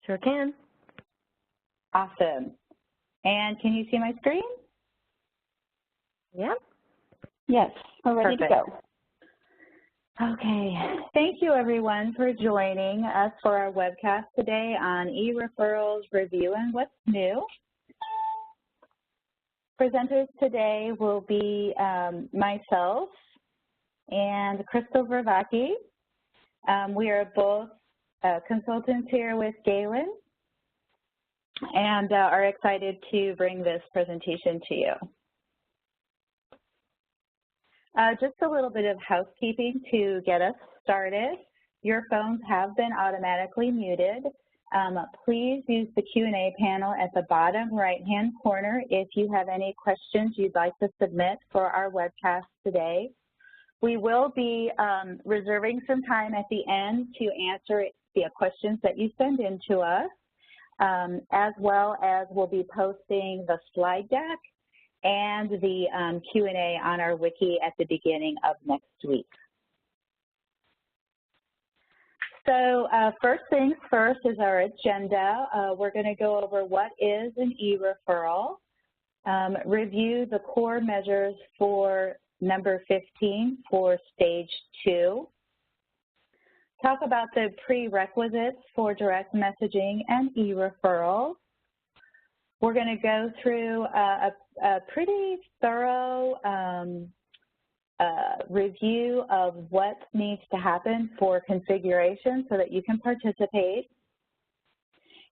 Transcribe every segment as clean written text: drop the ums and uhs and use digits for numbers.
Sure can. Awesome. And can you see my screen? Yep. Yes, we're ready Perfect. to go. Okay, thank you everyone for joining us for our webcast today on e-referrals review and what's new. Presenters today will be myself and Crystal Vervacchi. We are both consultants here with Galen and are excited to bring this presentation to you. Just a little bit of housekeeping to get us started. Your phones have been automatically muted. Please use the Q&A panel at the bottom right-hand corner if you have any questions you'd like to submit for our webcast today. We will be reserving some time at the end to answer the questions that you send in to us, as well as we'll be posting the slide deck and the Q&A on our wiki at the beginning of next week. So first things first is our agenda. We're going to go over what is an e-referral, review the core measures for number 15 for stage 2, talk about the prerequisites for direct messaging and e-referrals. We're going to go through a pretty thorough review of what needs to happen for configuration so that you can participate.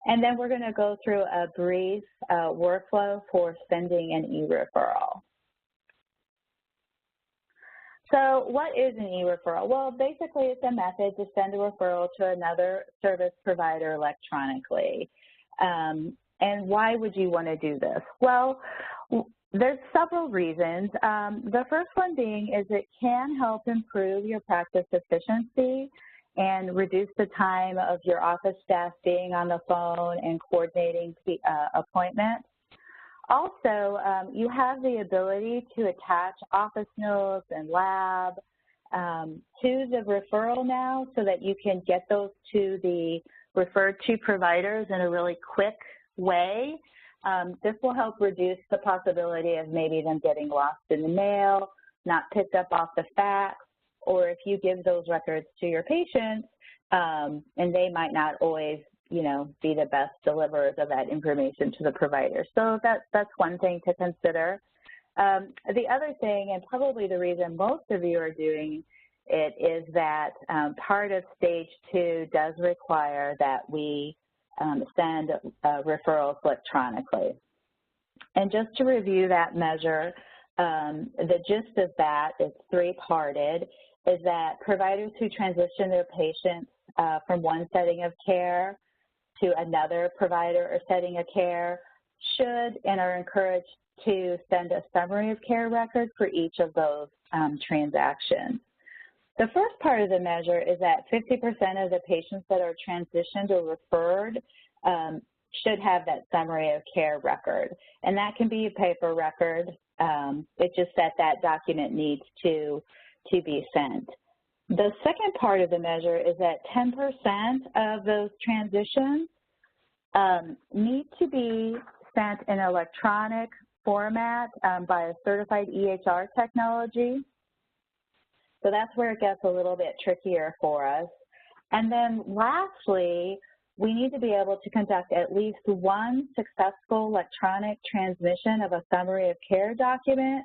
And then we're going to go through a brief workflow for sending an e-referral. So what is an e-referral? Well, basically it's a method to send a referral to another service provider electronically. And why would you want to do this? Well, there's several reasons. The first one being is it can help improve your practice efficiency and reduce the time of your office staff being on the phone and coordinating appointments. Also, you have the ability to attach office notes and lab to the referral now so that you can get those to the referred to providers in a really quick way. This will help reduce the possibility of maybe them getting lost in the mail, not picked up off the fax, or if you give those records to your patients, and they might not always, you know, be the best deliverers of that information to the provider. So that's one thing to consider. The other thing, and probably the reason most of you are doing it, is that part of stage 2 does require that we send referrals electronically. And just to review that measure, the gist of that is three-parted, is that providers who transition their patients from one setting of care to another provider or setting of care should and are encouraged to send a summary of care record for each of those transactions. The first part of the measure is that 50% of the patients that are transitioned or referred should have that summary of care record. And that can be a paper record. It's just that that document needs to be sent. The second part of the measure is that 10% of those transitions need to be sent in electronic format by a certified EHR technology. So that's where it gets a little bit trickier for us. And then lastly, we need to be able to conduct at least one successful electronic transmission of a summary of care document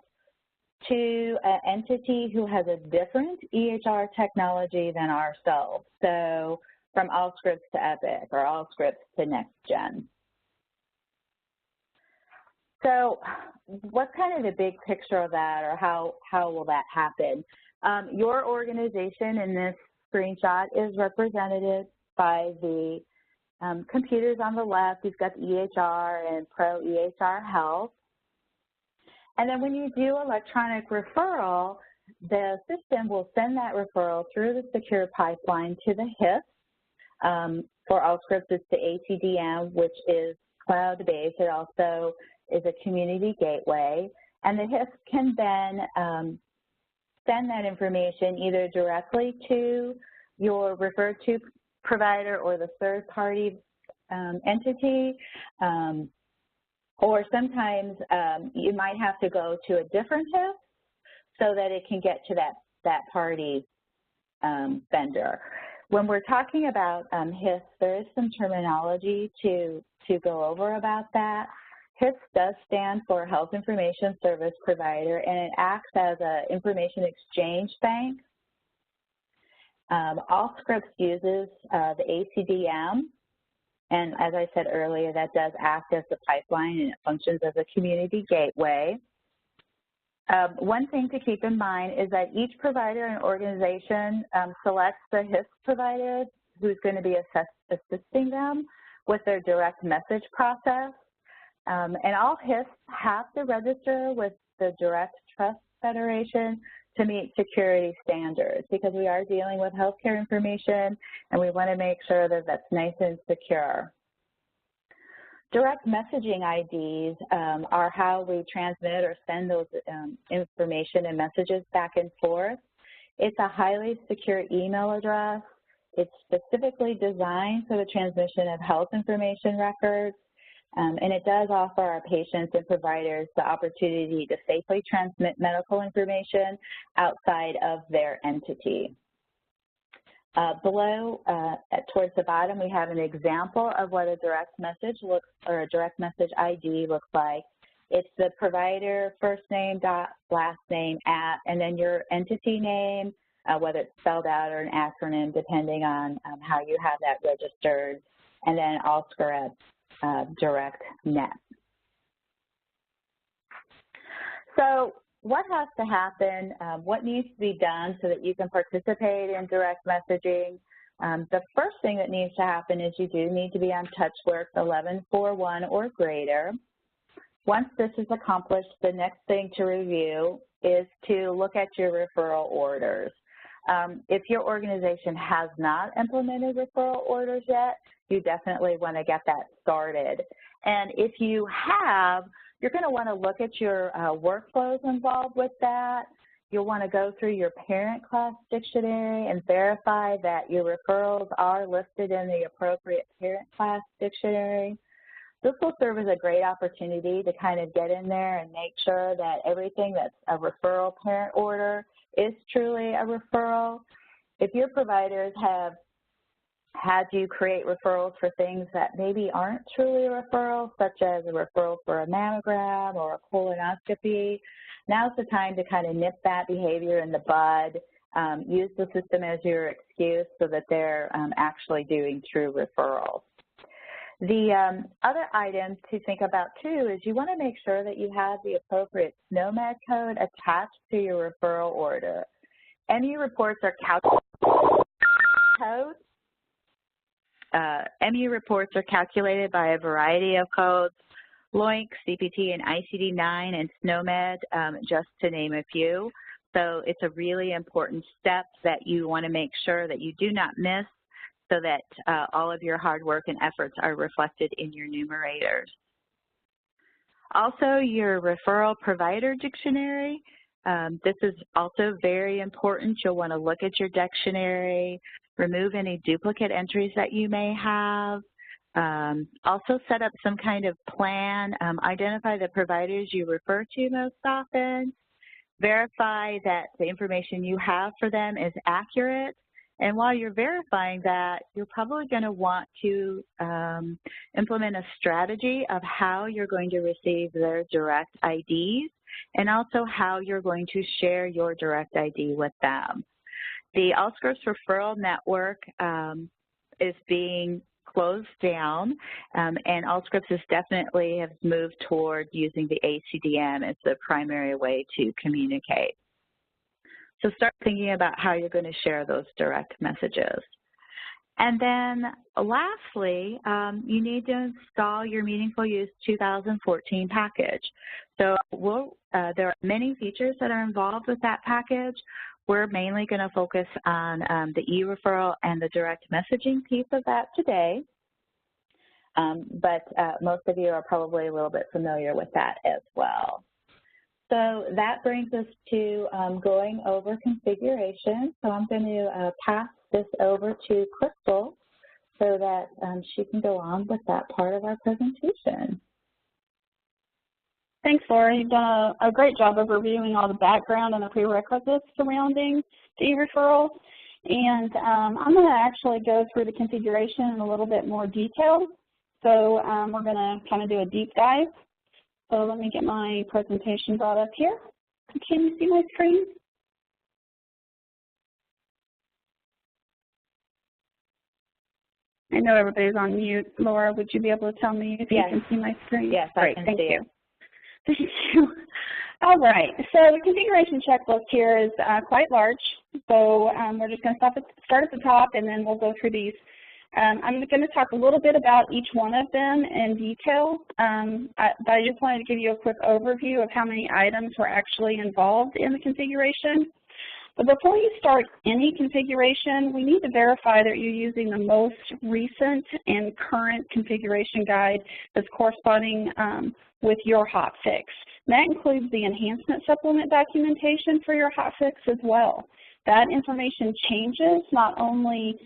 to an entity who has a different EHR technology than ourselves. So from Allscripts to Epic or Allscripts to NextGen. So what's kind of the big picture of that, or how will that happen? Your organization in this screenshot is represented by the computers on the left. You've got EHR and Pro EHR Health. And then when you do electronic referral, the system will send that referral through the secure pipeline to the HIF. For Allscripts, it's the ATDM, which is cloud-based. It also is a community gateway. And the HIF can then send that information either directly to your referred to provider or the third-party entity, or sometimes you might have to go to a different HIS so that it can get to that party vendor. When we're talking about HIS, there is some terminology to go over about that. HIS does stand for Health Information Service Provider, and it acts as an information exchange bank. Allscripts uses the ACDM, and as I said earlier, that does act as the pipeline and it functions as a community gateway. One thing to keep in mind is that each provider and organization selects the HIS provider who's going to be assisting them with their direct message process. And all HIS have to register with the Direct Trust Federation to meet security standards, because we are dealing with healthcare information and we want to make sure that that's nice and secure. Direct messaging IDs are how we transmit or send those information and messages back and forth. It's a highly secure email address. It's specifically designed for the transmission of health information records, and it does offer our patients and providers the opportunity to safely transmit medical information outside of their entity. Below, towards the bottom, we have an example of what a direct message looks, or a direct message ID looks like. It's the provider first name dot last name at, and then your entity name, whether it's spelled out or an acronym, depending on how you have that registered, and then Allscripts direct net. So what has to happen, what needs to be done so that you can participate in direct messaging? The first thing that needs to happen is you do need to be on TouchWorks 1141 or greater. Once this is accomplished, the next thing to review is to look at your referral orders. If your organization has not implemented referral orders yet, you definitely want to get that started. And if you have, you're going to want to look at your workflows involved with that. You'll want to go through your parent class dictionary and verify that your referrals are listed in the appropriate parent class dictionary. This will serve as a great opportunity to kind of get in there and make sure that everything that's a referral parent order is truly a referral. If your providers have had you create referrals for things that maybe aren't truly a referral, such as a referral for a mammogram or a colonoscopy, now's the time to kind of nip that behavior in the bud, use the system as your excuse so that they're actually doing true referrals. The other item to think about too is you want to make sure that you have the appropriate SNOMED code attached to your referral order. MU reports are codes. MU reports are calculated by a variety of codes, LOINC, CPT, and ICD-9, and SNOMED, just to name a few. So it's a really important step that you want to make sure that you do not miss, so that all of your hard work and efforts are reflected in your numerators. Also, your referral provider dictionary. This is also very important. You'll want to look at your dictionary, remove any duplicate entries that you may have. Also set up some kind of plan, identify the providers you refer to most often, verify that the information you have for them is accurate. And while you're verifying that, you're probably going to want to implement a strategy of how you're going to receive their direct IDs and also how you're going to share your direct ID with them. The Allscripts Referral Network is being closed down, and Allscripts has definitely have moved toward using the ACDM as the primary way to communicate. So start thinking about how you're going to share those direct messages. And then lastly, you need to install your Meaningful Use 2014 package. So there are many features that are involved with that package. We're mainly going to focus on the e-referral and the direct messaging piece of that today. But most of you are probably a little bit familiar with that as well. So that brings us to going over configuration. So I'm going to pass this over to Crystal so that she can go on with that part of our presentation. Thanks, Laura. You've done a great job of reviewing all the background and the prerequisites surrounding the e-referral. And I'm going to actually go through the configuration in a little bit more detail. So we're going to kind of do a deep dive. So let me get my presentation brought up here. Can you see my screen? I know everybody's on mute. Laura, would you be able to tell me if you can see my screen? Yes, Great, I can thank see you. it. Thank you. All right, so the configuration checklist here is quite large. So we're just going to start at the top, and then we'll go through these. I'm going to talk a little bit about each one of them in detail, but I just wanted to give you a quick overview of how many items were actually involved in the configuration. But before you start any configuration, we need to verify that you're using the most recent and current configuration guide that's corresponding with your hotfix. That includes the enhancement supplement documentation for your hotfix as well. That information changes not only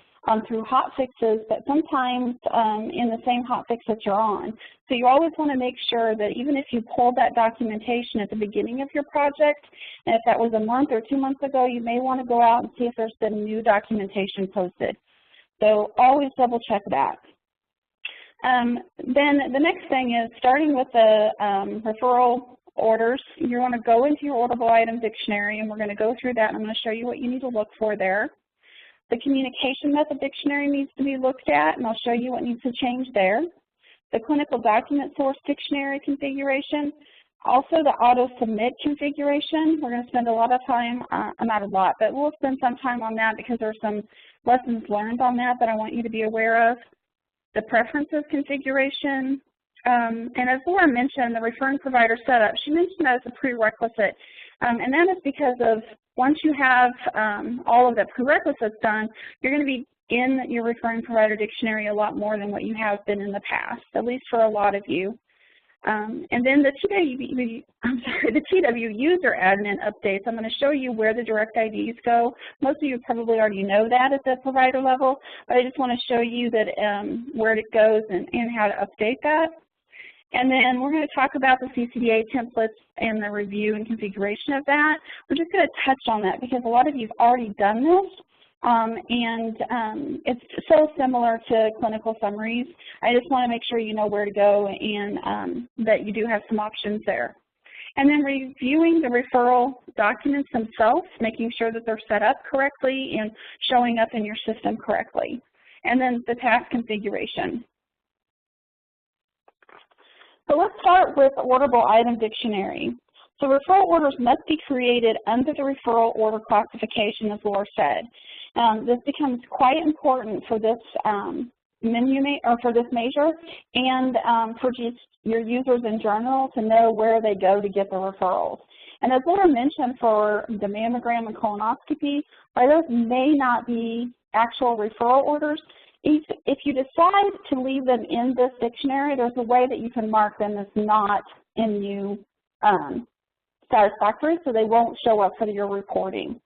through hotfixes, but sometimes in the same hotfix that you're on. So you always want to make sure that even if you pulled that documentation at the beginning of your project, and if that was a month or 2 months ago, you may want to go out and see if there's been new documentation posted. So always double check that. Then the next thing is starting with the referral orders. You want to go into your Audible item dictionary, and we're going to go through that, and I'm going to show you what you need to look for there. The communication method dictionary needs to be looked at, and I'll show you what needs to change there. The clinical document source dictionary configuration. Also the auto submit configuration. We're going to spend a lot of time, not a lot, but we'll spend some time on that because there's some lessons learned on that I want you to be aware of. The preferences configuration. And as Laura mentioned, the referring provider setup, she mentioned that as a prerequisite. And that is because of once you have all of the prerequisites done, you're going to be in your referring provider dictionary a lot more than what you have been in the past, at least for a lot of you. And then the TW user admin updates, I'm going to show you where the direct IDs go. Most of you probably already know that at the provider level, but I just want to show you that where it goes and how to update that. And then we're going to talk about the CCDA templates and the review and configuration of that. We're just going to touch on that because a lot of you have already done this. It's so similar to clinical summaries. I just want to make sure you know where to go and that you do have some options there. And then reviewing the referral documents themselves, making sure that they're set up correctly and showing up in your system correctly. And then the task configuration. So let's start with Audible item dictionary. So referral orders must be created under the referral order classification, as Laura said. This becomes quite important for this measure and for just your users in general to know where they go to get the referrals. And as Laura mentioned, for the mammogram and colonoscopy, those may not be actual referral orders. If you decide to leave them in this dictionary, there's a way that you can mark them as not MU satisfactory, so they won't show up for your reporting.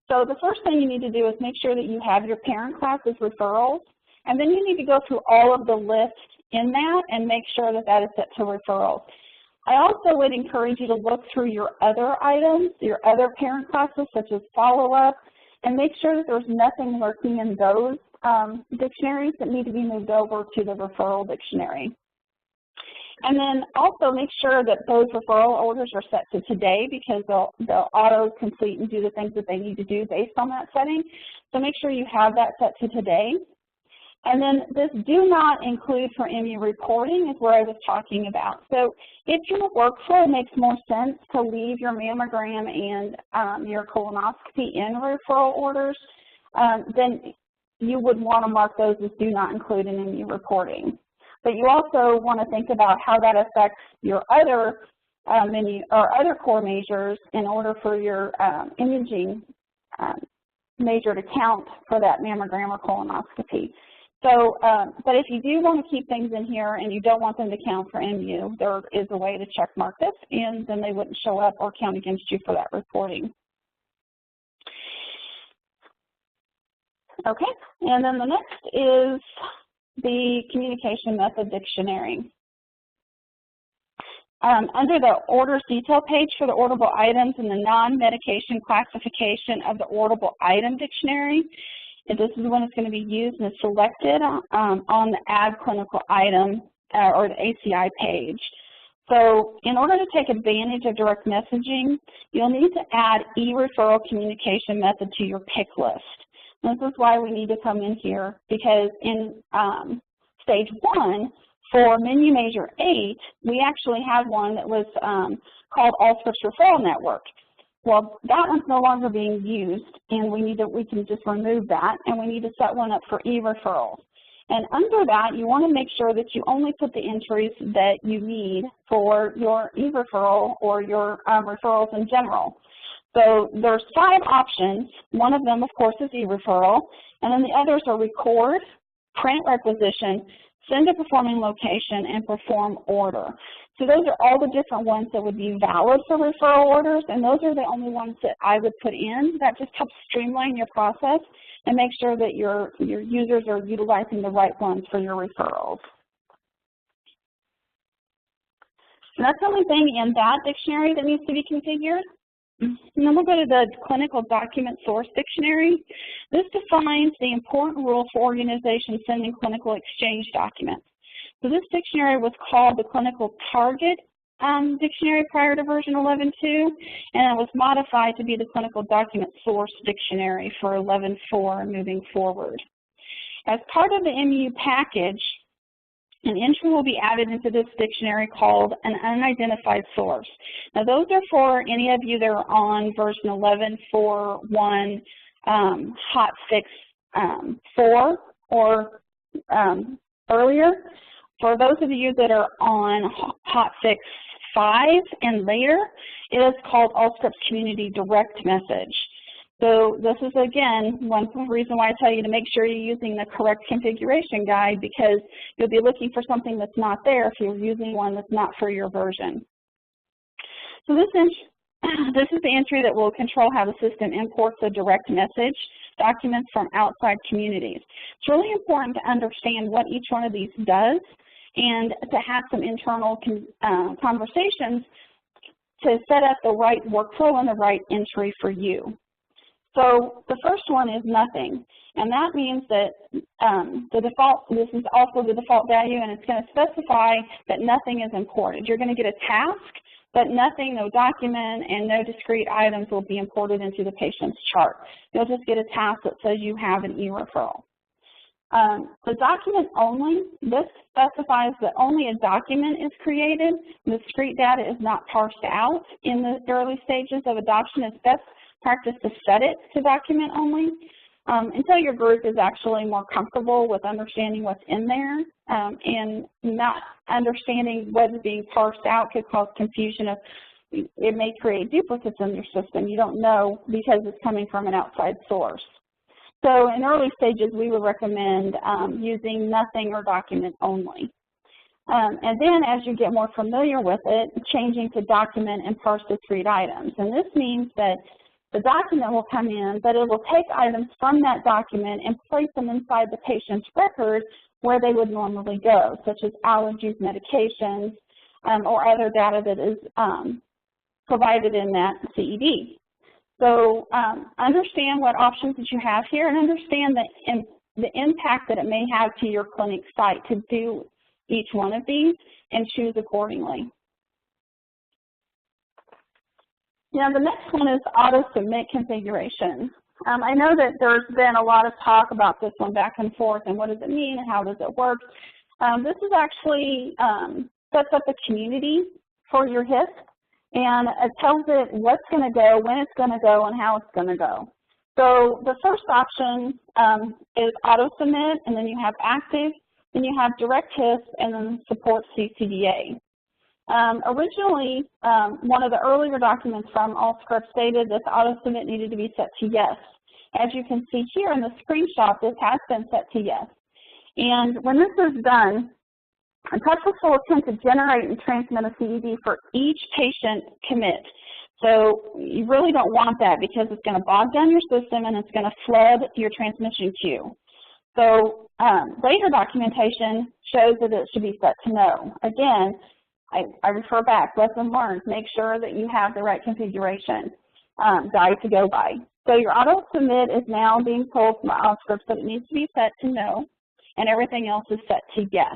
So the first thing you need to do is make sure that you have your parent class as referrals, and then you need to go through all of the lists in that and make sure that that is set to referrals. I also would encourage you to look through your other items, your other parent classes, such as follow-up, and make sure that there's nothing lurking in those dictionaries that need to be moved over to the referral dictionary. And then also make sure that those referral orders are set to today because they'll auto-complete and do the things that they need to do based on that setting. So make sure you have that set to today. And then this do not include for MU reporting is where I was talking about. So if your workflow makes more sense to leave your mammogram and your colonoscopy in referral orders, then you would want to mark those as do not include in MU reporting. But you also want to think about how that affects your other menu or other core measures in order for your imaging measure to count for that mammogram or colonoscopy. So, but if you do want to keep things in here and you don't want them to count for MU, there is a way to check mark this, and then they wouldn't show up or count against you for that reporting. Okay, and then the next is the communication method dictionary. Under the orders detail page for the orderable items and the non-medication classification of the orderable item dictionary, this is when it's going to be used and selected on the add clinical item or the ACI page. So in order to take advantage of direct messaging, you'll need to add e-referral communication method to your pick list. And this is why we need to come in here, because in stage 1, for menu measure 8, we actually had one that was called Allscripts Referral Network. Well, that one's no longer being used, and we can just remove that, and we need to set one up for e-referrals. And under that, you want to make sure that you only put the entries that you need for your e-referral or your referrals in general. So there's 5 options. One of them, of course, is e-referral, and then the others are record, print requisition, send to performing location, and perform order. So those are all the different ones that would be valid for referral orders, and those are the only ones that I would put in. That just helps streamline your process and make sure that your users are utilizing the right ones for your referrals. And that's the only thing in that dictionary that needs to be configured. And then we'll go to the Clinical Document Source Dictionary. This defines the important rule for organizations sending clinical exchange documents. So this dictionary was called the Clinical Target Dictionary prior to version 11.2, and it was modified to be the Clinical Document Source Dictionary for 11.4 moving forward. As part of the MU package, an entry will be added into this dictionary called an unidentified source. Now those are for any of you that are on version 11.4.1 hotfix 4 or earlier. For those of you that are on hotfix 5 and later, it is called Allscripts Community Direct Message. So this is, again, one reason why I tell you to make sure you're using the correct configuration guide, because you'll be looking for something that's not there if you're using one that's not for your version. So this is the entry that will control how the system imports the direct message documents from outside communities. It's really important to understand what each one of these does and to have some internal conversations to set up the right workflow and the right entry for you. So the first one is nothing, and that means that this is also the default value, and it's going to specify that nothing is imported. You're going to get a task, but nothing, no document, and no discrete items will be imported into the patient's chart. You'll just get a task that says you have an e-referral. The document only, this specifies that only a document is created. The discrete data is not parsed out in the early stages of adoption. It's best practice to set it to document only until your group is actually more comfortable with understanding what's in there, and not understanding what is being parsed out could cause confusion of, it may create duplicates in your system. You don't know because it's coming from an outside source. So in early stages, we would recommend using nothing or document only. And then as you get more familiar with it, changing to document and parse discrete items. And this means that the document will come in, but it will take items from that document and place them inside the patient's record where they would normally go, such as allergies, medications, or other data that is provided in that CED. So understand what options that you have here, and understand the impact that it may have to your clinic site to do each one of these and choose accordingly. Now the next one is auto submit configuration. I know that there's been a lot of talk about this one back and forth and what does it mean and how does it work. This is actually sets up a community for your HISP, and it tells it what's going to go, when it's going to go, and how it's going to go. So the first option is auto submit, and then you have active, then you have direct HISP, and then support CCDA. Originally, one of the earlier documents from Allscripts stated this auto submit needed to be set to yes. As you can see here in the screenshot, this has been set to yes. And when this is done, Touchless will attempt to generate and transmit a CED for each patient commit. So you really don't want that because it's going to bog down your system and it's going to flood your transmission queue. So later documentation shows that it should be set to no. Again, I refer back, lesson learned, make sure that you have the right configuration guide to go by. So your auto submit is now being told from Audible that it needs to be set to no, and everything else is set to yes.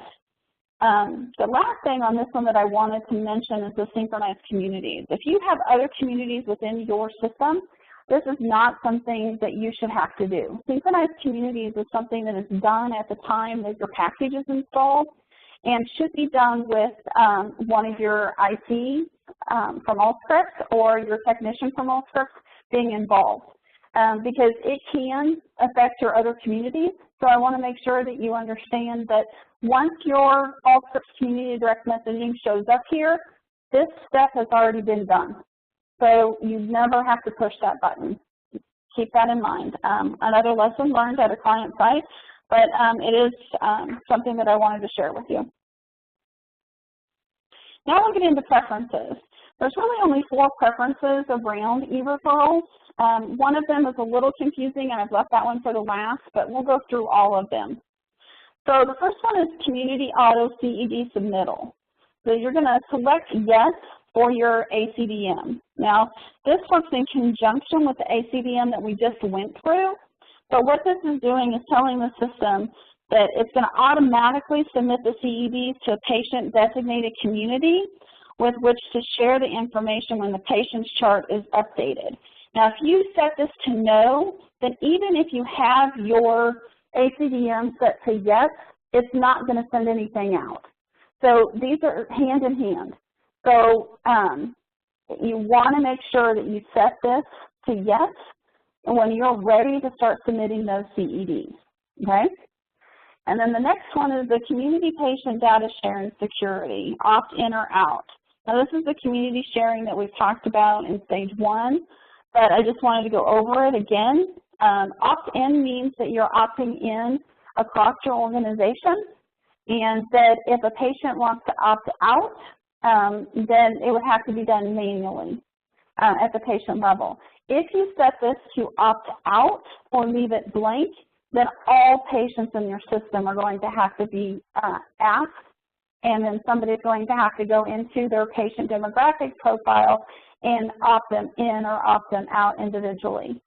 The last thing on this one that I wanted to mention is the synchronized communities. If you have other communities within your system, this is not something that you should have to do. Synchronized communities is something that is done at the time that your package is installed and should be done with one of your IC from Allscripts or your technician from Allscripts being involved because it can affect your other communities. So I want to make sure that you understand that once your Allscripts community direct messaging shows up here, this step has already been done. So you never have to push that button. Keep that in mind. Another lesson learned at a client site, but it is something that I wanted to share with you. Now we'll get into preferences. There's really only 4 preferences around e-referrals. One of them is a little confusing, and I've left that one for the last, but we'll go through all of them. So the first one is Community Auto CED Submittal. So you're going to select yes for your ACDM. Now, this works in conjunction with the ACDM that we just went through, but what this is doing is telling the system that it's going to automatically submit the CEDs to a patient-designated community with which to share the information when the patient's chart is updated. Now, if you set this to no, then even if you have your ACDM set to yes, it's not going to send anything out. So these are hand in hand. So you want to make sure that you set this to yes when you're ready to start submitting those CEDs, okay? And then the next one is the community patient data sharing security, opt-in or out. Now this is the community sharing that we've talked about in stage 1, but I just wanted to go over it again. Opt-in means that you're opting in across your organization, and that if a patient wants to opt out, then it would have to be done manually at the patient level. If you set this to opt out or leave it blank, then all patients in your system are going to have to be asked, and then somebody's going to have to go into their patient demographic profile and opt them in or opt them out individually.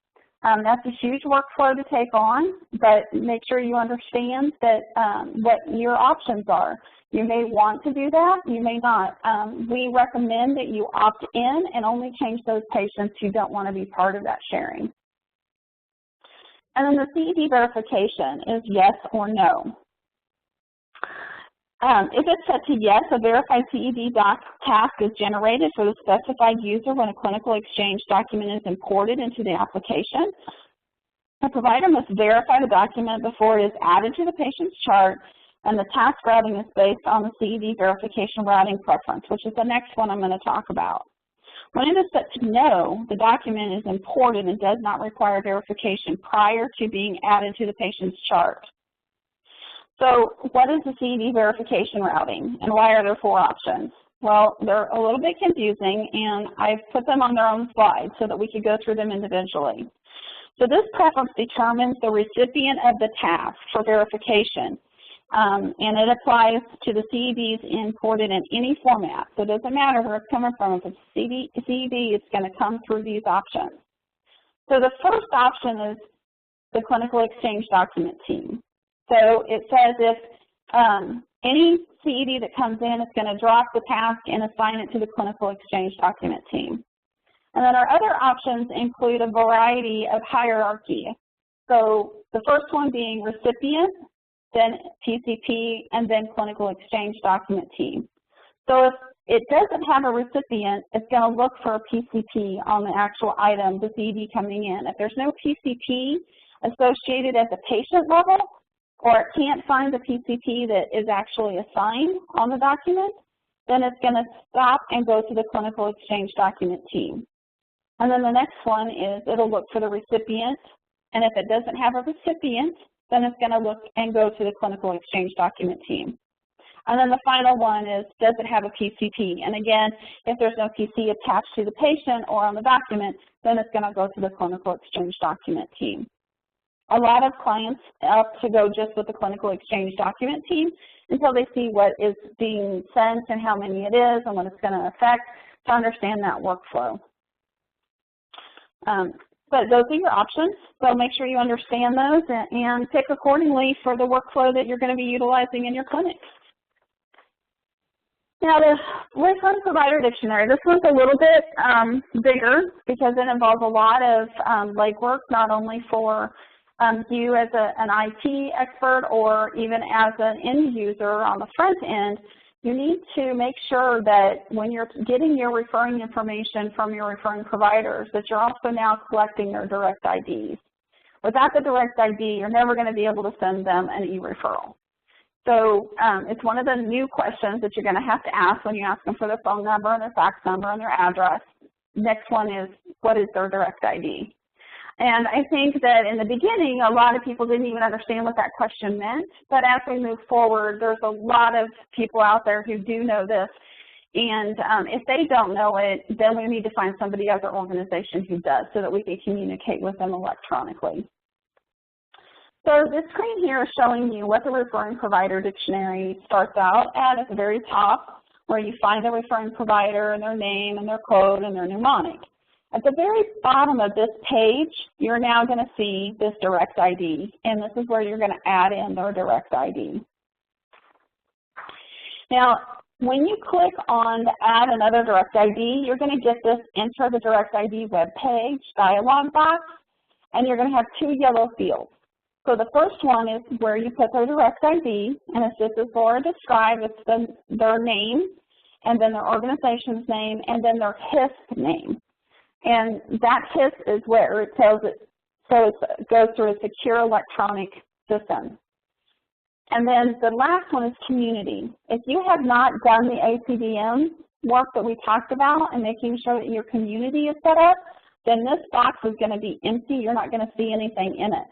That's a huge workflow to take on, but make sure you understand that what your options are. You may want to do that, you may not. We recommend that you opt in and only change those patients who don't want to be part of that sharing. And then the CED verification is yes or no. If it's set to yes, a verified CED task is generated for the specified user when a clinical exchange document is imported into the application. The provider must verify the document before it is added to the patient's chart, and the task routing is based on the CED verification routing preference, which is the next one I'm going to talk about. When it is set to no, the document is imported and does not require verification prior to being added to the patient's chart. So what is the CED verification routing, and why are there 4 options? Well, they're a little bit confusing, and I've put them on their own slide so that we could go through them individually. So this preference determines the recipient of the task for verification, and it applies to the CEDs imported in any format. So it doesn't matter where it's coming from. If it's CED, it's going to come through these options. So the first option is the clinical exchange document team. So it says if any CED that comes in, it's going to drop the task and assign it to the clinical exchange document team. And then our other options include a variety of hierarchy. So the first one being recipient, then PCP, and then clinical exchange document team. So if it doesn't have a recipient, it's going to look for a PCP on the actual item, the CED coming in. If there's no PCP associated at the patient level, or it can't find the PCP that is actually assigned on the document, then it's going to stop and go to the clinical exchange document team. And then the next one is it'll look for the recipient, and if it doesn't have a recipient, then it's going to look and go to the clinical exchange document team. And then the final one is, does it have a PCP? And again, if there's no PC attached to the patient or on the document, then it's going to go to the clinical exchange document team. A lot of clients opt to go just with the clinical exchange document team until they see what is being sent and how many it is and what it's going to affect to understand that workflow. But those are your options, so make sure you understand those and pick accordingly for the workflow that you're going to be utilizing in your clinic. Now, the Referral Provider Dictionary, this one's a little bit bigger because it involves a lot of legwork, not only for you as an IT expert or even as an end user on the front end. You need to make sure that when you're getting your referring information from your referring providers, that you're also now collecting their direct IDs. Without the direct ID, you're never going to be able to send them an e-referral. So it's one of the new questions that you're going to have to ask when you ask them for their phone number and their fax number and their address. Next one is, what is their direct ID? And I think that in the beginning, a lot of people didn't even understand what that question meant. But as we move forward, there's a lot of people out there who do know this. And if they don't know it, then we need to find somebody at our organization who does so that we can communicate with them electronically. So this screen here is showing you what the Referring Provider Dictionary starts out at the very top, where you find the referring provider and their name and their code and their mnemonic. At the very bottom of this page, you're now going to see this direct ID, and this is where you're going to add in their direct ID. Now, when you click on Add Another Direct ID, you're going to get this Enter the Direct ID web page dialog box, and you're going to have two yellow fields. So the first one is where you put their direct ID, and it's just as Laura described, it's their name, and then their organization's name, and then their HISP name. And that HISP is where it tells it, so it goes through a secure electronic system. And then the last one is community. If you have not done the ACDM work that we talked about and making sure that your community is set up, then this box is going to be empty. You're not going to see anything in it.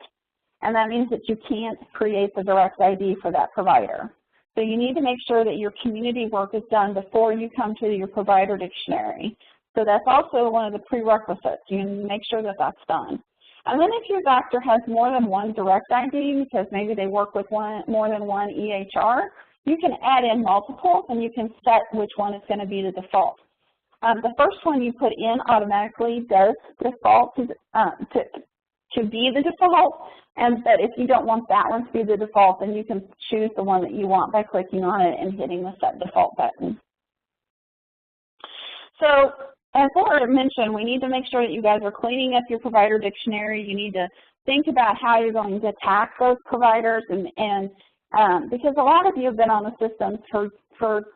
And that means that you can't create the direct ID for that provider. So you need to make sure that your community work is done before you come to your provider dictionary. So that's also one of the prerequisites. You make sure that that's done. And then if your doctor has more than one direct ID, because maybe they work with more than one EHR, you can add in multiple and you can set which one is going to be the default. The first one you put in automatically does default to be the default, but if you don't want that one to be the default, then you can choose the one that you want by clicking on it and hitting the Set Default button. So, as Laura mentioned, we need to make sure that you guys are cleaning up your provider dictionary. You need to think about how you're going to attack those providers, and because a lot of you have been on the systems for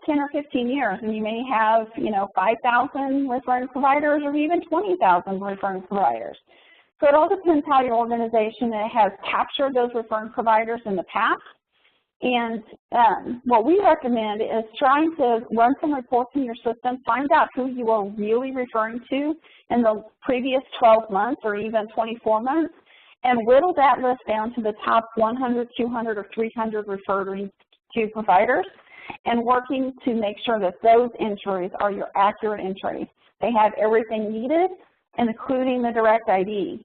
10 or 15 years, and you may have, 5,000 referring providers or even 20,000 referring providers. So it all depends how your organization has captured those referring providers in the past. And what we recommend is trying to run some reports in your system, find out who you are really referring to in the previous 12 months or even 24 months, and whittle that list down to the top 100, 200, or 300 referred to providers, and working to make sure that those entries are your accurate entries. They have everything needed, including the direct ID.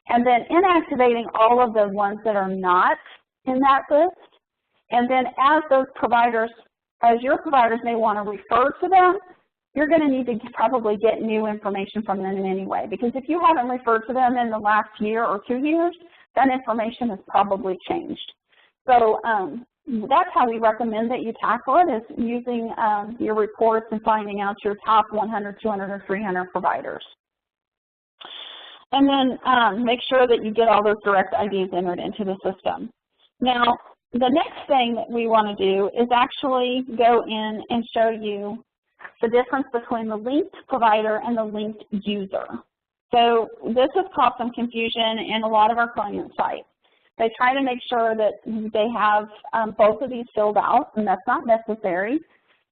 And then inactivating all of the ones that are not in that list. And then as those providers, as your providers may want to refer to them, you're going to need to probably get new information from them in any way. Because if you haven't referred to them in the last year or 2 years, that information has probably changed. So that's how we recommend that you tackle it, is using your reports and finding out your top 100, 200, or 300 providers. And then make sure that you get all those direct IDs entered into the system. Now, the next thing that we want to do is actually go in and show you the difference between the linked provider and the linked user. So this has caused some confusion in a lot of our client sites. They try to make sure that they have both of these filled out, and that's not necessary.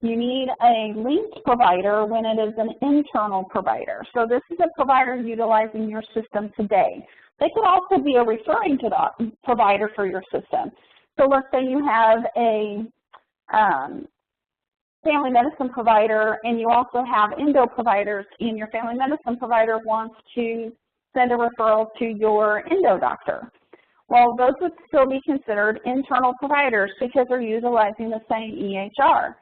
You need a linked provider when it is an internal provider. So this is a provider utilizing your system today. They could also be a referring to the provider for your system. So let's say you have a family medicine provider, and you also have endo providers, and your family medicine provider wants to send a referral to your endo doctor. Well, those would still be considered internal providers because they're utilizing the same EHR.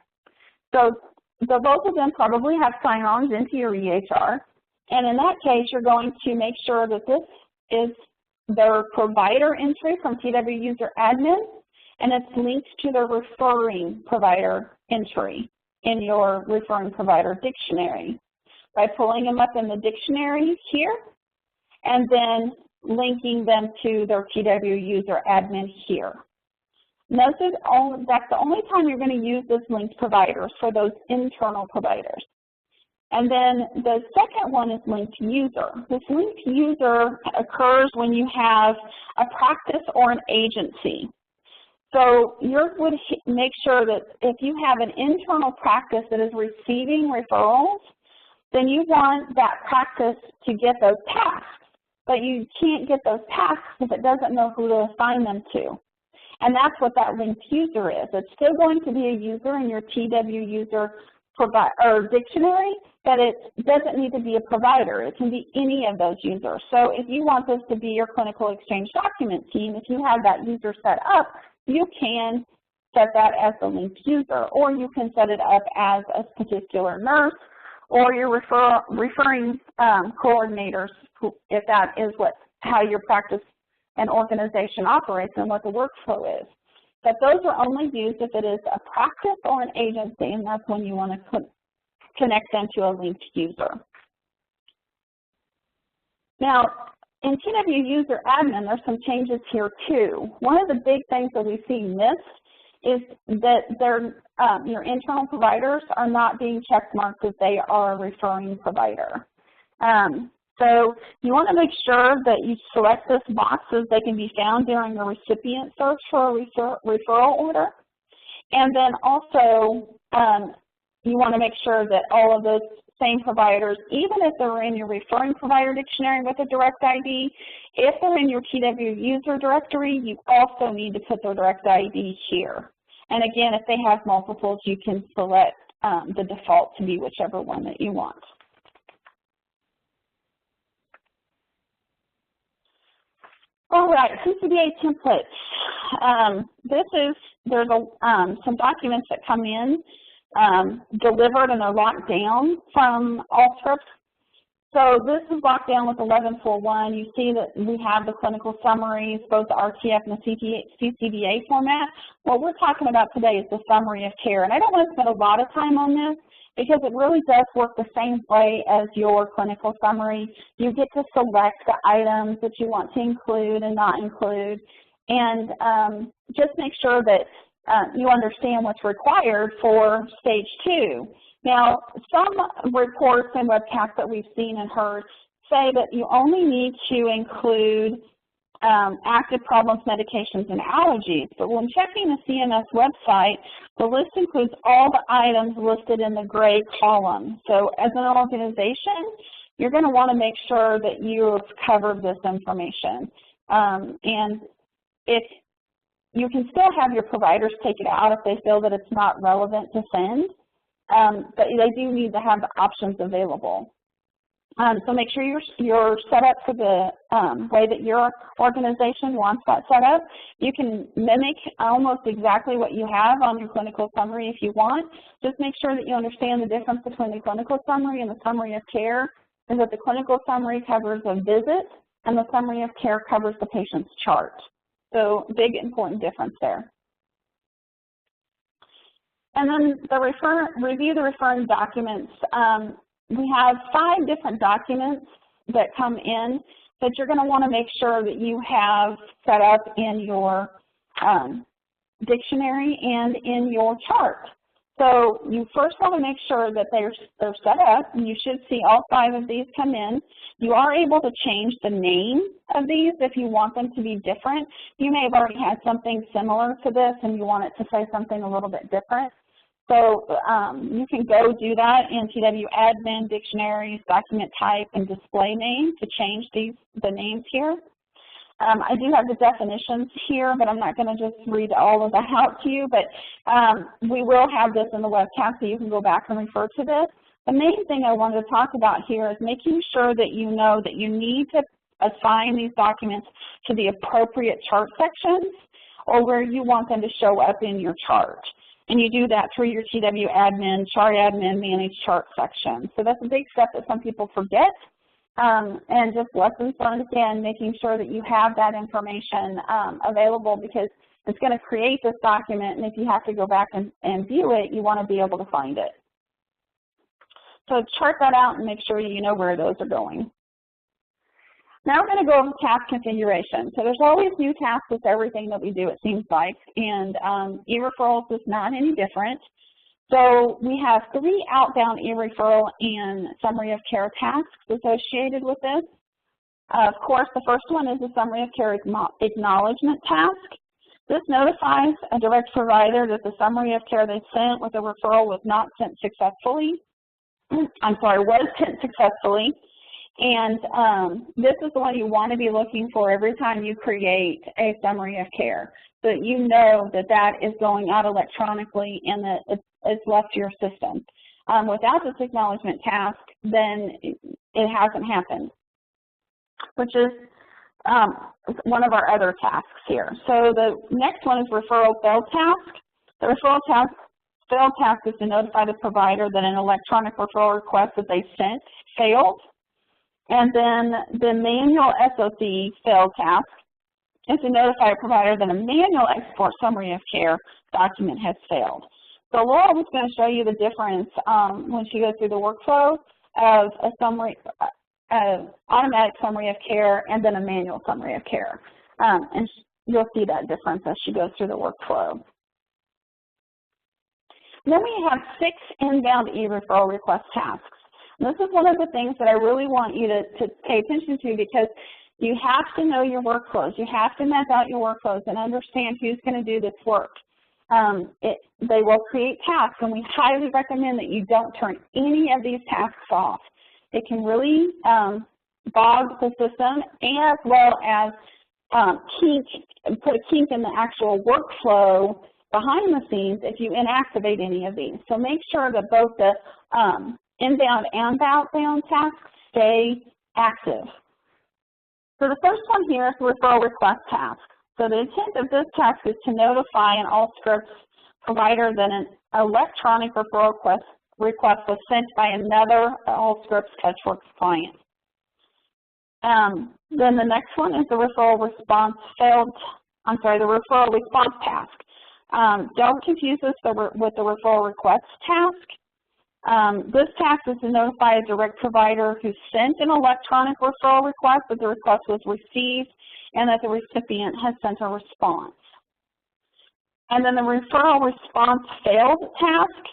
So both of them probably have sign-ons into your EHR, and in that case, you're going to make sure that this is their provider entry from TW User Admin, and it's linked to the referring provider entry in your referring provider dictionary by pulling them up in the dictionary here and then linking them to their TW User Admin here. Note that that's the only time you're going to use this linked providers for those internal providers. And then the second one is linked user. This linked user occurs when you have a practice or an agency. So you would make sure that if you have an internal practice that is receiving referrals, then you want that practice to get those tasks. But you can't get those tasks if it doesn't know who to assign them to. And that's what that linked user is. It's still going to be a user in your TW User dictionary, but it doesn't need to be a provider. It can be any of those users. So if you want this to be your clinical exchange document team, if you have that user set up, you can set that as the linked user, or you can set it up as a particular nurse or your referring coordinators, if that is how your practice and organization operates and what the workflow is. But those are only used if it is a practice or an agency, and that's when you want to connect them to a linked user. Now, in TW User Admin, there's some changes here too. One of the big things that we see missed is that your internal providers are not being check marked that they are a referring provider. So you want to make sure that you select this box so they can be found during the recipient search for a referral order. And then also you want to make sure that all of those same providers, even if they're in your referring provider dictionary with a direct ID, if they're in your TW user directory, you also need to put their direct ID here. And again, if they have multiples, you can select the default to be whichever one that you want. All right, CCBA templates. There's some documents that come in delivered and they're locked down from Allscripts. So this is locked down with 11.4.1. You see that we have the clinical summaries, both the RTF and the CCBA format. What we're talking about today is the summary of care. And I don't want to spend a lot of time on this because it really does work the same way as your clinical summary. You get to select the items that you want to include and not include. And just make sure that you understand what's required for stage 2. Now, some reports and webcasts that we've seen and heard say that you only need to include active problems, medications, and allergies. But when checking the CMS website, the list includes all the items listed in the gray column. So as an organization, you're going to want to make sure that you've covered this information. And if you can still have your providers take it out if they feel that it's not relevant to send, but they do need to have the options available. So make sure you're set up for the way that your organization wants that set up. You can mimic almost exactly what you have on your clinical summary if you want. Just make sure that you understand the difference between the clinical summary and the summary of care, is that the clinical summary covers a visit and the summary of care covers the patient's chart. So big important difference there. And then review the referring documents. We have 5 different documents that come in that you're going to want to make sure that you have set up in your dictionary and in your chart. So you first want to make sure that they're set up, and you should see all 5 of these come in. You are able to change the name of these if you want them to be different. You may have already had something similar to this and you want it to say something a little bit different. So you can go do that in TW Admin, Dictionaries, Document Type, and Display Name to change the names here. I do have the definitions here, but I'm not going to just read all of that out to you, but we will have this in the webcast so you can go back and refer to this. The main thing I wanted to talk about here is making sure that you know that you need to assign these documents to the appropriate chart sections or where you want them to show up in your chart. And you do that through your TW admin, chart admin, manage chart section. So that's a big step that some people forget. And just lessons learned again, making sure that you have that information available because it's going to create this document, and if you have to go back and view it, you want to be able to find it. So chart that out and make sure you know where those are going. Now we're going to go over task configuration. So there's always new tasks with everything that we do, it seems like, and e-referrals is not any different. So we have 3 outbound e-referral and summary of care tasks associated with this. Of course, the first one is the summary of care acknowledgement task. This notifies a direct provider that the summary of care they sent with a referral was not sent successfully. Was sent successfully. And this is the one you want to be looking for every time you create a summary of care, so that you know that that is going out electronically and that it's left to your system. Without this acknowledgement task, then it hasn't happened, which is one of our other tasks here. So the next one is referral failed task. The referral failed task is to notify the provider that an electronic referral request that they sent failed. And then the manual SOC failed task is to notify a provider that a manual export summary of care document has failed. So Laura was going to show you the difference when she goes through the workflow of a summary, automatic summary of care and then a manual summary of care. And you'll see that difference as she goes through the workflow. Then we have 6 inbound e-referral request tasks. And this is one of the things that I really want you to pay attention to because you have to know your workflows. You have to map out your workflows and understand who's going to do this work. They will create tasks, and we highly recommend that you don't turn any of these tasks off. It can really bog the system as well as put a kink in the actual workflow behind the scenes if you inactivate any of these. So make sure that both the inbound and outbound tasks stay active. So the first one here is the referral request task. So the intent of this task is to notify an Allscripts provider that an electronic referral request was sent by another Allscripts TouchWorks client. Then the next one is the referral response the referral response task. Don't confuse this with the referral request task. This task is to notify a direct provider who sent an electronic referral request that the request was received and that the recipient has sent a response. And then the referral response failed task.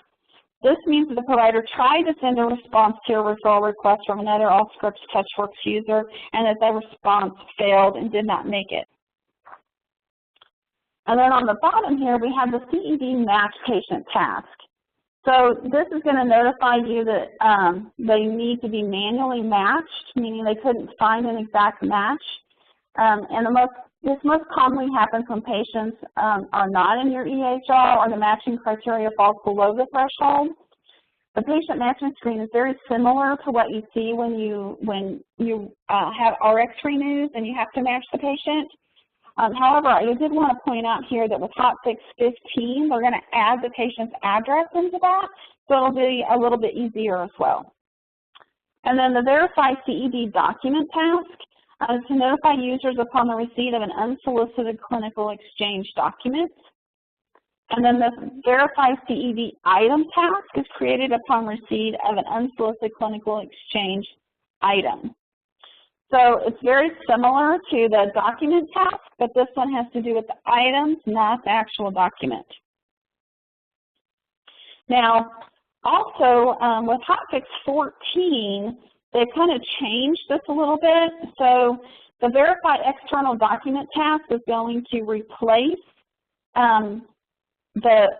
This means that the provider tried to send a response to a referral request from another Allscripts TouchWorks user and that response failed and did not make it. And then on the bottom here, we have the CED match patient task. So this is going to notify you that they need to be manually matched, meaning they couldn't find an exact match. And this most commonly happens when patients are not in your EHR or the matching criteria falls below the threshold. The patient matching screen is very similar to what you see when you have RX renews and you have to match the patient. However, I did want to point out here that with Hotfix 15, we're going to add the patient's address into that, so it'll be a little bit easier as well. And then the Verify CED document task is to notify users upon the receipt of an unsolicited clinical exchange document. And then the Verify CED item task is created upon receipt of an unsolicited clinical exchange item. So it's very similar to the document task, but this one has to do with the items, not the actual document. Now, also with Hotfix 14, they've kind of changed this a little bit. So the Verify External Document task is going to replace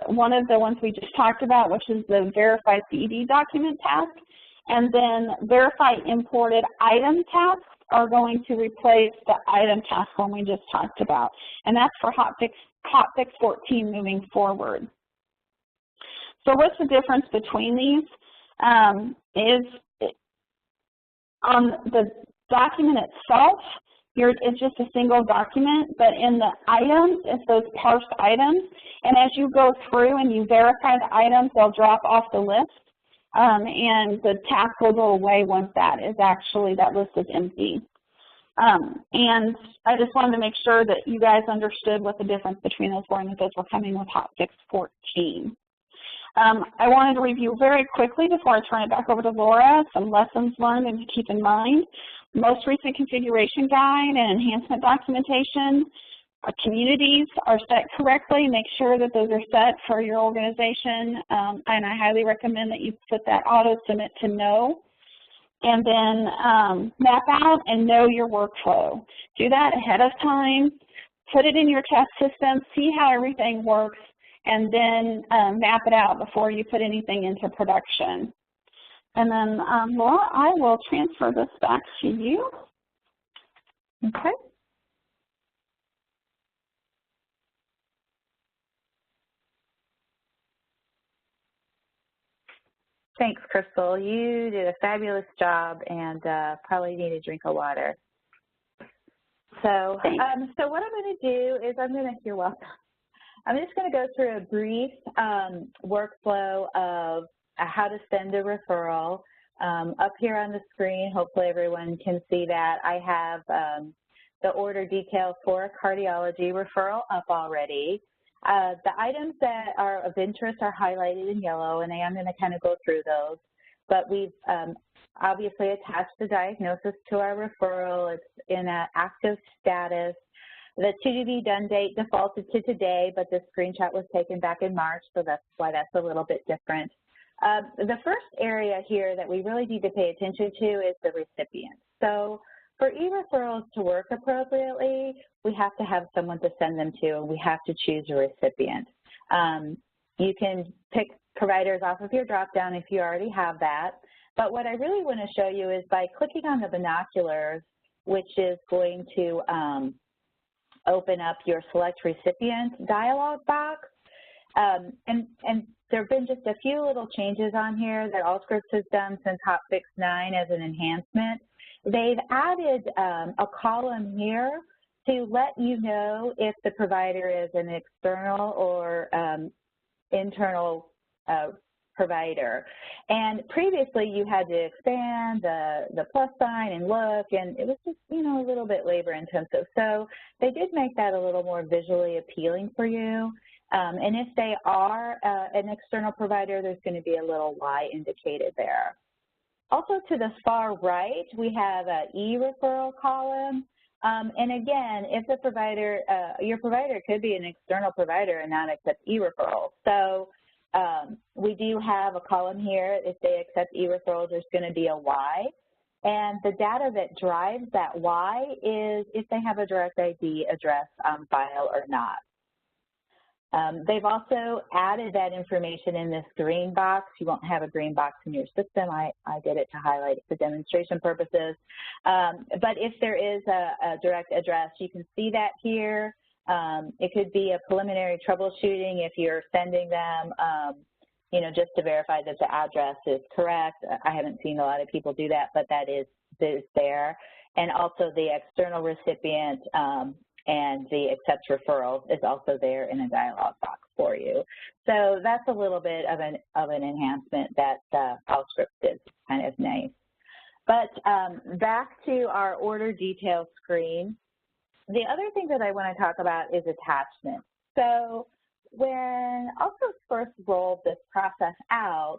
one of the ones we just talked about, which is the Verify CED document task. And then Verify Imported Item tasks are going to replace the item task form we just talked about, and that's for Hotfix 14 moving forward. So what's the difference between these? On the document itself, it's just a single document, but in the items, it's those parsed items, and as you go through and you verify the items, they'll drop off the list, and the task will go away once that list is empty. And I just wanted to make sure that you guys understood what the difference between those were and that those were coming with Hotfix 14. I wanted to review very quickly before I turn it back over to Laura some lessons learned and to keep in mind. Most recent configuration guide and enhancement documentation. Communities are set correctly. Make sure that those are set for your organization, and I highly recommend that you put that auto submit to no. And then map out and know your workflow. Do that ahead of time. Put it in your test system. See how everything works, and then map it out before you put anything into production. And then, Laura, I will transfer this back to you. Okay. Thanks, Crystal. You did a fabulous job and probably need a drink of water. So, so what I'm going to do is you're welcome. I'm just going to go through a brief workflow of how to send a referral. Up here on the screen, hopefully everyone can see that. I have the order details for a cardiology referral up already. The items that are of interest are highlighted in yellow, and I am going to kind of go through those. But we've obviously attached the diagnosis to our referral. It's in an active status. The to-be done date defaulted to today, but this screenshot was taken back in March, so that's why that's a little bit different. The first area here that we really need to pay attention to is the recipient. So for e-referrals to work appropriately, we have to have someone to send them to, and we have to choose a recipient. You can pick providers off of your drop-down if you already have that, but what I really want to show you is by clicking on the binoculars, which is going to open up your select recipient dialog box, and there have been just a few little changes on here that Allscripts has done since Hotfix 9 as an enhancement. They've added a column here to let you know if the provider is an external or internal provider. And previously you had to expand the plus sign and look, and it was just, a little bit labor intensive. So they did make that a little more visually appealing for you. And if they are an external provider, there's going to be a little Y indicated there. Also to the far right, we have an e-referral column. And again, if the provider, your provider could be an external provider and not accept e-referrals. So we do have a column here. If they accept e-referrals, there's going to be a Y. And the data that drives that Y is if they have a direct ID address on file or not. They've also added that information in this green box. You won't have a green box in your system. I did it to highlight it for demonstration purposes. But if there is a direct address, you can see that here. It could be a preliminary troubleshooting if you're sending them, just to verify that the address is correct. I haven't seen a lot of people do that, but that is there. And also the external recipient and the accept referrals is also there in a dialog box for you. So that's a little bit of an enhancement that Allscripts did. Kind of nice. But back to our order details screen. The other thing that I want to talk about is attachments. So when Allscripts first rolled this process out,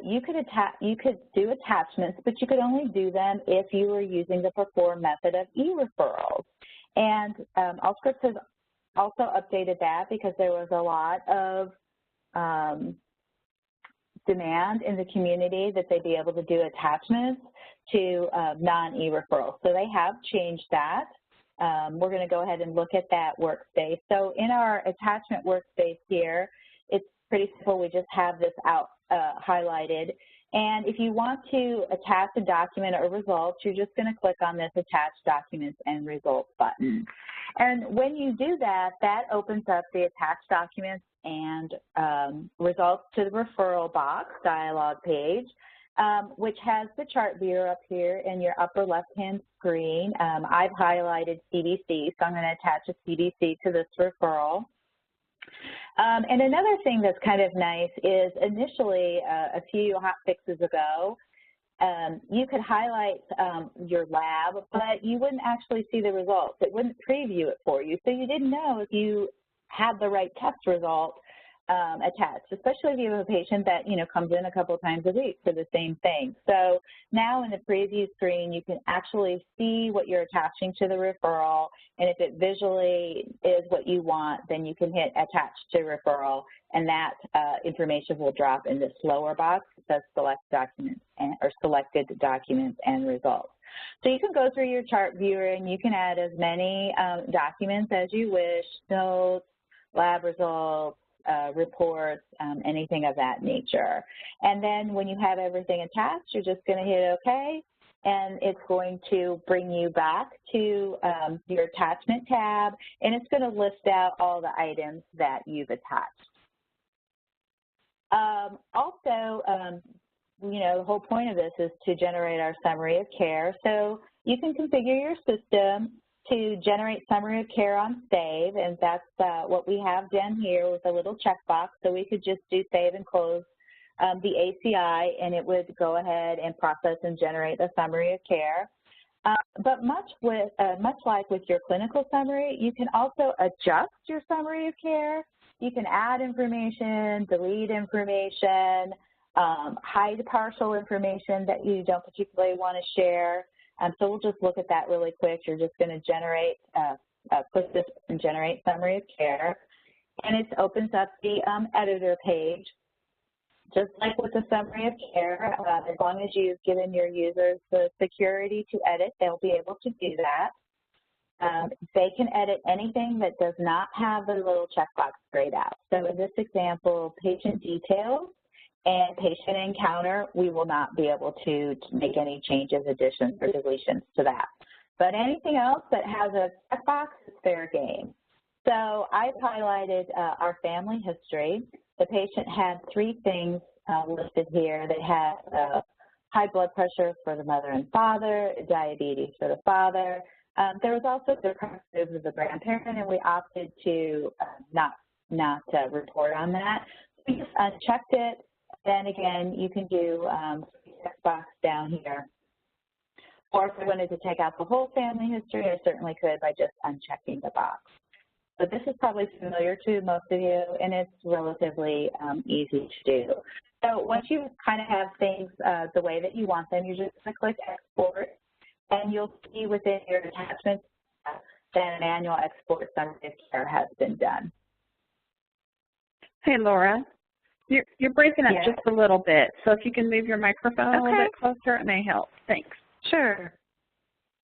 you could do attachments, but you could only do them if you were using the preferred method of e-referrals. And Allscripts has also updated that because there was a lot of demand in the community that they be able to do attachments to non-e-referrals. So they have changed that. We're going to go ahead and look at that workspace. So in our attachment workspace here, it's pretty simple. We just have this highlighted. And if you want to attach a document or results, you're just going to click on this Attach Documents and Results button. And when you do that, that opens up the Attached Documents and Results to the Referral box dialog page, which has the chart viewer up here in your upper left-hand screen. I've highlighted CDC, so I'm going to attach a CDC to this referral. And another thing that's kind of nice is initially, a few hot fixes ago, you could highlight your lab, but you wouldn't actually see the results. It wouldn't preview it for you, so you didn't know if you had the right test result attached, especially if you have a patient that, you know, comes in a couple times a week for the same thing. So now in the preview screen, you can actually see what you're attaching to the referral, and if it visually is what you want, then you can hit Attach to Referral, and that information will drop in this lower box that says Select Documents or Selected Documents and Results. So you can go through your chart viewer and you can add as many documents as you wish, notes, lab results, reports, anything of that nature. And then when you have everything attached, you're just going to hit OK, and it's going to bring you back to your attachment tab, and it's going to list out all the items that you've attached. You know, the whole point of this is to generate our summary of care. So you can configure your system to generate summary of care on save, and that's what we have done here with a little checkbox. So we could just do save and close the ACI, and it would go ahead and process and generate the summary of care. But much like with your clinical summary, you can also adjust your summary of care. You can add information, delete information, hide partial information that you don't particularly want to share. So we'll just look at that really quick. You're just going to generate, click this and generate summary of care, and it opens up the editor page. Just like with the summary of care, as long as you've given your users the security to edit, they'll be able to do that. They can edit anything that does not have the little checkbox grayed out. So in this example, patient details and patient encounter, we will not be able to make any changes, additions, or deletions to that. But anything else that has a checkbox is fair game. So I've highlighted our family history. The patient had 3 things listed here. They had high blood pressure for the mother and father, diabetes for the father. There was also the practice of the grandparent, and we opted to not report on that. We just unchecked it. Then again, you can do checkbox down here. Or if I wanted to take out the whole family history, I certainly could by just unchecking the box. So this is probably familiar to most of you, and it's relatively easy to do. So once you kind of have things the way that you want them, you're just going to click Export, and you'll see within your attachments that an annual export summary of care has been done. Hey, Laura. You're breaking up just a little bit, so if you can move your microphone a little bit closer, it may help. Thanks. Sure.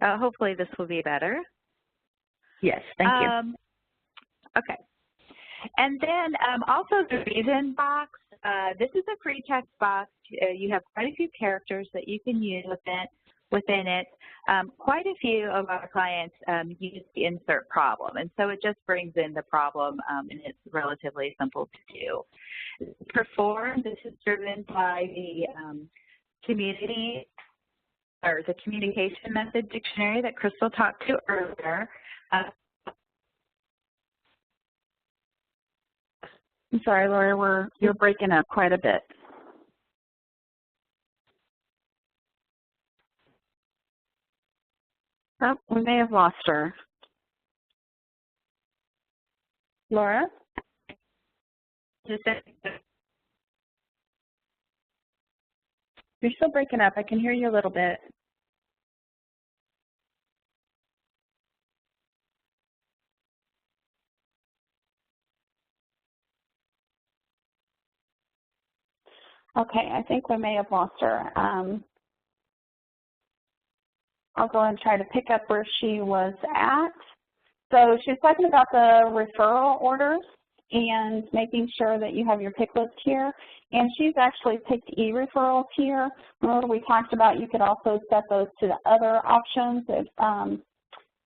Hopefully this will be better. Yes, thank you. Okay. And then also the reason box, this is a free text box. You have quite a few characters that you can use within it. Quite a few of our clients use the insert problem, and so it just brings in the problem, and it's relatively simple to do. Perform, this is driven by the community or the communication method dictionary that Crystal talked to earlier. I'm sorry, Laura, you're breaking up quite a bit. Oh, we may have lost her. Laura? You're still breaking up. I can hear you a little bit. Okay, I think we may have lost her. I'll go and try to pick up where she was at. So she's talking about the referral orders. and making sure that you have your pick list here. And she's actually picked e-referrals here. Remember we talked about you could also set those to the other options,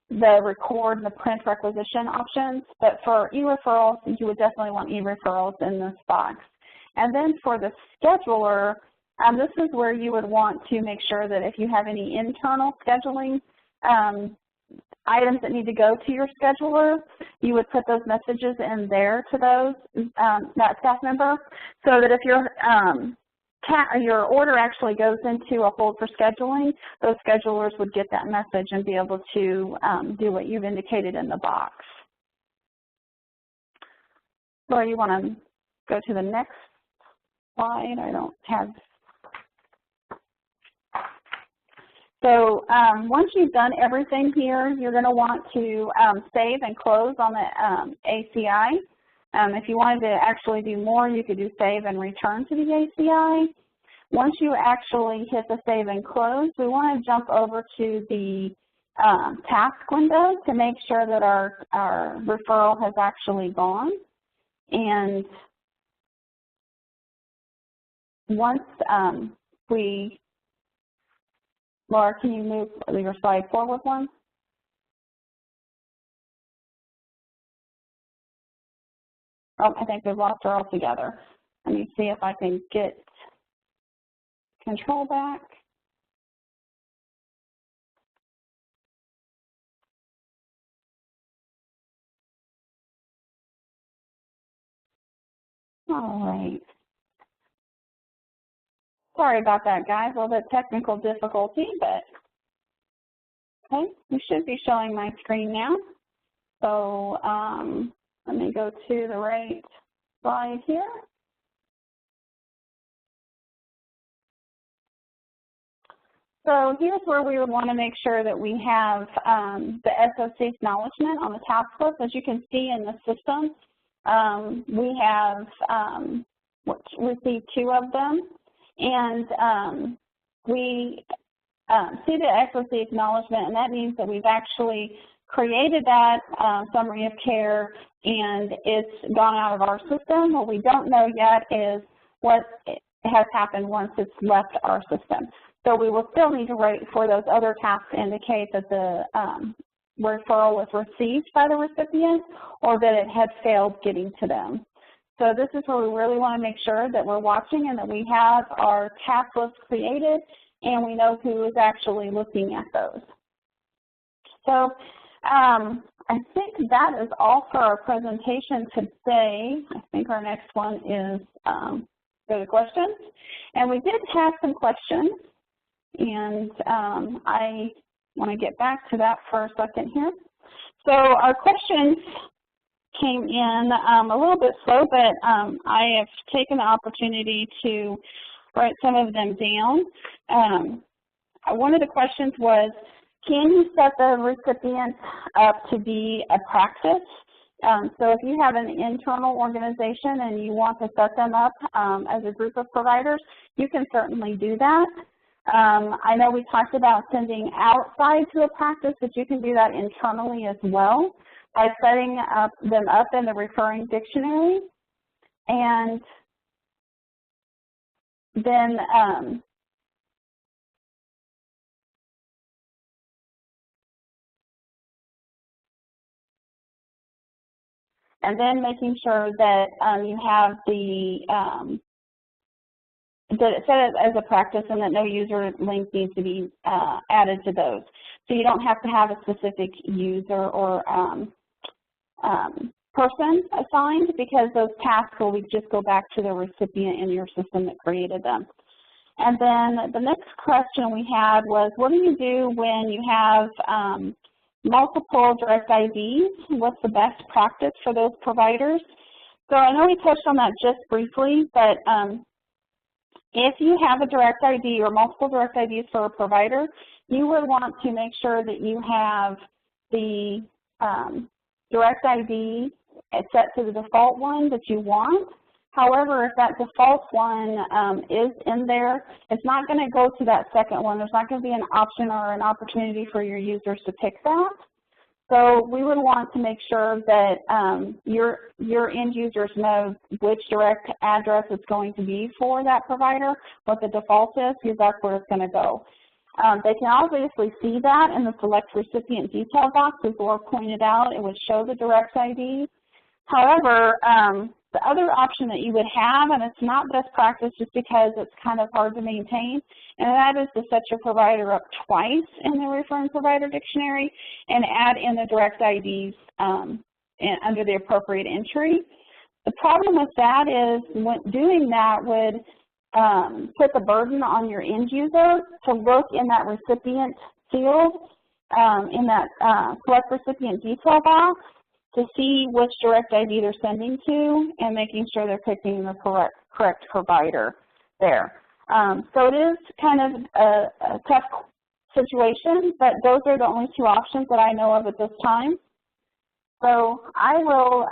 the record and the print requisition options. But for e-referrals, you would definitely want e-referrals in this box. And then for the scheduler, this is where you would want to make sure that if you have any internal scheduling items that need to go to your scheduler, you would put those messages in there to those, that staff member, so that if your order actually goes into a hold for scheduling, those schedulers would get that message and be able to do what you've indicated in the box. So you want to go to the next slide. I don't have. So once you've done everything here, you're going to want to save and close on the ACI. If you wanted to actually do more, you could do save and return to the ACI. Once you actually hit the save and close, we want to jump over to the task window to make sure that our referral has actually gone. And once Laura, can you move your slide forward one? Oh, I think we've lost her altogether. Let me see if I can get control back. All right. Sorry about that, guys. A little bit technical difficulty, but okay, we should be showing my screen now. So let me go to the right slide here. So here's where we would want to make sure that we have the SOC acknowledgement on the task list. As you can see in the system, we have received 2 of them. And we see the SOC acknowledgement, and that means that we've actually created that summary of care and it's gone out of our system. What we don't know yet is what has happened once it's left our system. So we will still need to wait for those other tasks to indicate that the referral was received by the recipient or that it had failed getting to them. So this is where we really want to make sure that we're watching and that we have our task list created and we know who is actually looking at those. So I think that is all for our presentation today. I think our next one is go to questions. And we did have some questions, and I want to get back to that for a second here. So our questions came in a little bit slow, but I have taken the opportunity to write some of them down. One of the questions was, can you set the recipient up to be a practice? So if you have an internal organization and you want to set them up as a group of providers, you can certainly do that. I know we talked about sending outside to a practice, but you can do that internally as well by setting them up in the referring dictionary. And then making sure that you have the that it's set it as a practice and that no user link needs to be added to those. So you don't have to have a specific user or person assigned, because those tasks will just go back to the recipient in your system that created them. And then the next question we had was, what do you do when you have multiple direct IDs? What's the best practice for those providers? So I know we touched on that just briefly, but if you have a direct ID or multiple direct IDs for a provider, you would want to make sure that you have the direct ID set to the default one that you want. However, if that default one is in there, it's not going to go to that second one. There's not going to be an option or an opportunity for your users to pick that. So we would want to make sure that your end users know which direct address it's going to be for that provider, what the default is, because that's where it's going to go. They can obviously see that in the select recipient detail box, as Laura pointed out. It would show the direct ID. However, the other option that you would have, and it's not best practice just because it's kind of hard to maintain, and that is to set your provider up twice in the referring provider dictionary and add in the direct IDs under the appropriate entry. The problem with that is when doing that would put the burden on your end user to look in that recipient field, in that select recipient detail box, to see which direct ID they're sending to and making sure they're picking the correct provider there. So it is kind of a tough situation, but those are the only two options that I know of at this time. So I will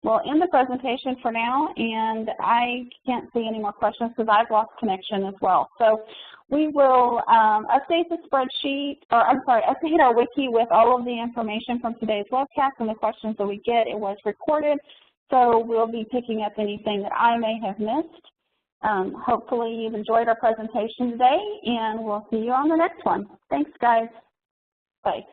we'll end the presentation for now, and I can't see any more questions because I've lost connection as well. So we will update the spreadsheet, or I'm sorry, update our wiki with all of the information from today's webcast and the questions that we get. It was recorded, so we'll be picking up anything that I may have missed. Hopefully you've enjoyed our presentation today, and we'll see you on the next one. Thanks, guys. Bye.